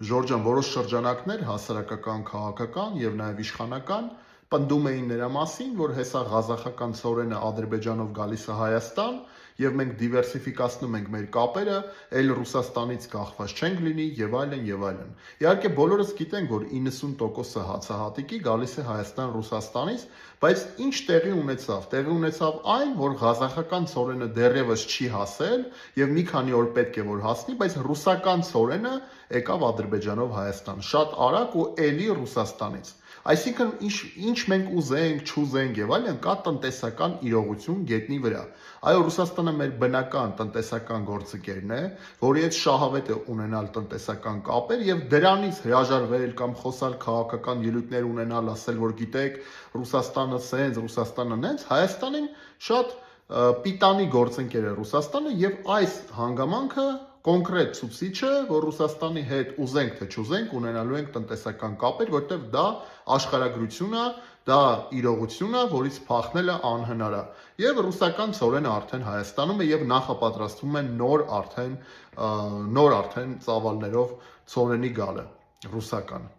Ժորժան որոշ շրջանակներ հասարակական, քաղաքական եւ նաեւ իշխանական պնդում էին նրա մասին, որ հեսա ղազախական ծորենը Ադրբեջանով գալիս է Հայաստան եւ մենք դիվերսիֆիկացնում ենք մեր կապերը, այլ Ռուսաստանից կախված չենք լինի եւ այլն եւ այլն։ Իհարկե բոլորս գիտենք, որ 90%-ը հացահատիկի գալիս է Հայաստան Ռուսաստանից, բայց ինչ տեղի ունեցավ։ Տեղի ունեցավ այն, որ ղազախական ծորենը դեռևս չի հասել եւ մի քանի օր պետք է որ հասնի, բայց ռուսական ծորենը եկավ Ադրբեջանով Հայաստան, շատ արագ ու էլի Ռուսաստանից։ Այսինքն ինչ մենք ուզենք, չուզենք եւ այլն, կա տնտեսական իրողություն գետնի վրա։ Այո, Ռուսաստանը մեր բնական տնտեսական գործընկերն է, որի հետ շահավետ է ունենալ տնտեսական կապեր եւ դրանից հրաժարվել կամ խոսալ քաղաքական ելույթներ ունենալ, ասել, որ գիտեք, Ռուսաստանը սենց, Ռուսաստանը նենց, Հայաստանին շատ պիտանի գործընկեր է Ռուսաստանը եւ այս հանգամանքը կոնկրետ ցուցիչ է, որ Ռուսաստանի հետ ուզենք թե չուզենք ունենալու ենք տնտեսական կապեր, որտեղ դա աշխարհագրություն է, դա իրողություն է, որից փախնելը անհնար է։ Եվ ռուսական ծորենը արդեն Հայաստանում է եւ նախապատրաստվում են նոր արդեն ծավալներով ծորենի գալը ռուսական։